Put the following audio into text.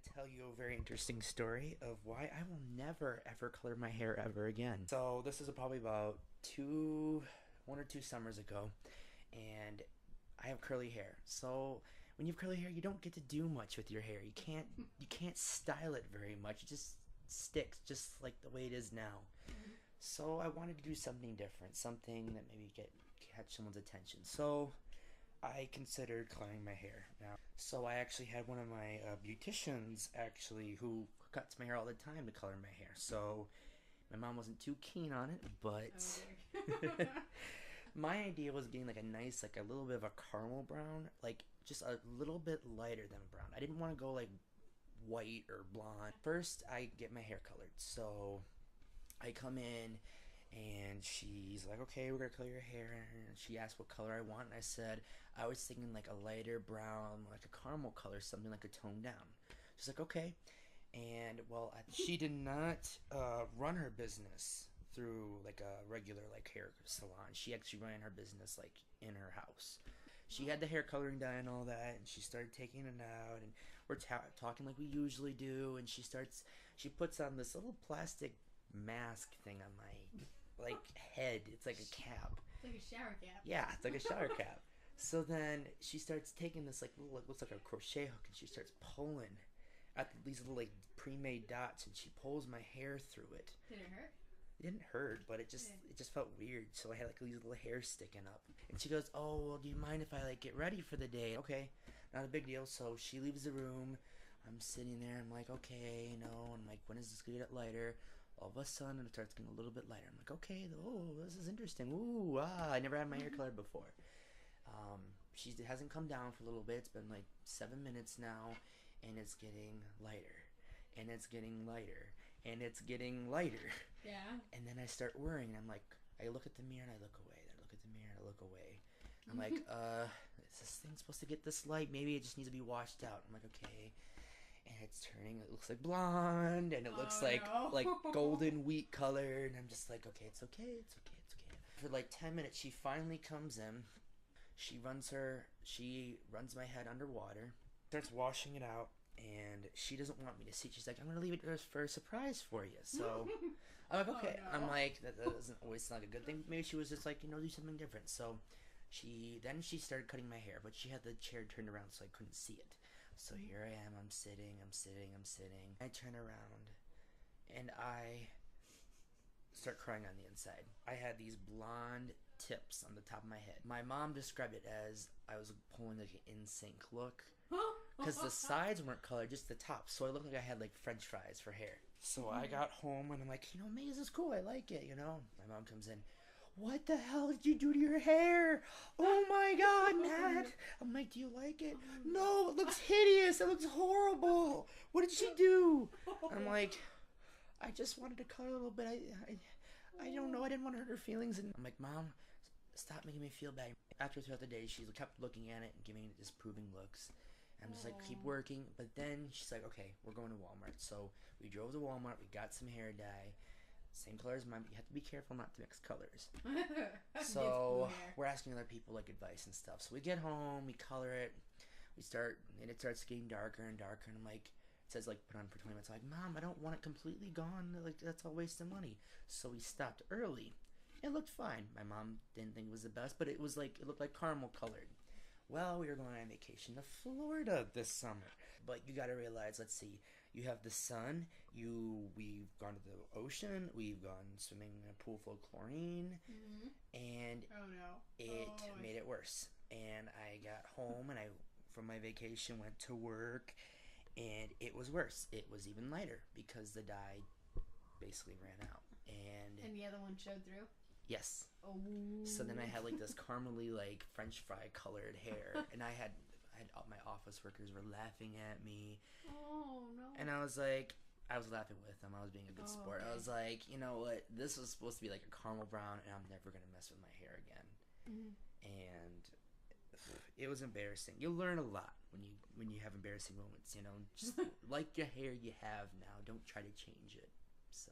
to tell you a very interesting story of why I will never ever color my hair ever again. So this is probably about 1 or 2 summers ago, and I have curly hair. So when you have curly hair, you don't get to do much with your hair. You can't style it very much. It just sticks just like the way it is now. So I wanted to do something different, something that maybe catch someone's attention. So I considered coloring my hair. So I actually had one of my beauticians actually who cuts my hair all the time to color my hair. So my mom wasn't too keen on it, but my idea was getting like a nice, like a little bit of a caramel brown, like just a little bit lighter than brown. I didn't want to go like white or blonde. First, I get my hair colored. So I come in and she's like, okay, we're gonna color your hair. And she asked what color I want, and I said I was thinking like a lighter brown, like a caramel color, something like a tone down. She's like, okay. And well, she did not run her business through like a regular like hair salon. She actually ran her business like in her house. She had the hair coloring done and all that, and she started taking it out, and we're talking like we usually do, and she puts on this little plastic mask thing on my like head. It's like a cap. It's like a shower cap. Yeah, it's like a shower cap. So then she starts taking this like little, like, looks like a crochet hook, and she starts pulling at these little like pre-made dots, and she pulls my hair through it. Did it hurt? It didn't hurt, but it just felt weird. So I had like these little hairs sticking up, and she goes, "Oh, well, do you mind if I like get ready for the day?" Okay, not a big deal. So she leaves the room. I'm sitting there. I'm like, okay, you know. I'm like, when is this gonna get lighter? All of a sudden, it starts getting a little bit lighter. I'm like, okay, oh, this is interesting. Ooh, I never had my hair colored before. She hasn't come down for a little bit. It's been like 7 minutes now, and it's getting lighter, and it's getting lighter, and it's getting lighter. Yeah. And then I start worrying, and I'm like, I look at the mirror and I look away. I look at the mirror and I look away. I'm like, is this thing supposed to get this light? Maybe it just needs to be washed out. I'm like, okay. And it's turning, it looks like blonde, and it looks like golden wheat color, and I'm just like, okay, it's okay. For like 10 minutes, she finally comes in. She runs my head underwater, starts washing it out, and she doesn't want me to see. She's like, I'm gonna leave it for a surprise for you. So I'm like, okay. I'm like, that doesn't always sound like a good thing. Maybe she was just like, do something different. So she started cutting my hair, but she had the chair turned around so I couldn't see it. So here I am, I'm sitting. I turn around, and I start crying on the inside. I had these blonde tips on the top of my head. My mom described it as I was pulling like an in-sync look, because the sides weren't colored, just the top. So I looked like I had like French fries for hair. So I got home, and I'm like, May, this is cool, I like it, My mom comes in. What the hell did you do to your hair? Oh my god, Matt! I'm like, do you like it? No, it looks hideous. It looks horrible. What did she do? I'm like, I just wanted to color a little bit. I don't know. I didn't want to hurt her feelings. And I'm like, Mom, stop making me feel bad. After throughout the day, she kept looking at it and giving it disapproving looks. I'm just like, keep working. But then she's like, okay, we're going to Walmart. So we drove to Walmart. We got some hair dye. Same color as mine, but you have to be careful not to mix colors. So we're asking other people like advice and stuff. So we get home, we color it, and it starts getting darker and darker. And I'm like, it says like put on for 20 minutes. I'm like, Mom, I don't want it completely gone. Like that's all waste of money. So we stopped early. It looked fine. My mom didn't think it was the best, but it looked like caramel colored. Well, we were going on vacation to Florida this summer. But you gotta realize, let's see, you have the sun, we've gone to the ocean, we've gone swimming in a pool full of chlorine, and it made it worse. And I got home, and I, from my vacation, went to work, and it was worse. It was even lighter, because the dye basically ran out. And the other one showed through? Yes. Oh. So then I had like this caramely like French fry colored hair, and I had my office workers were laughing at me. Oh no. And I was laughing with them. I was being a good sport. Okay. I was like, you know what? This was supposed to be like a caramel brown, and I'm never gonna mess with my hair again. And it was embarrassing. You learn a lot when you have embarrassing moments. Just like your hair you have now. Don't try to change it. So.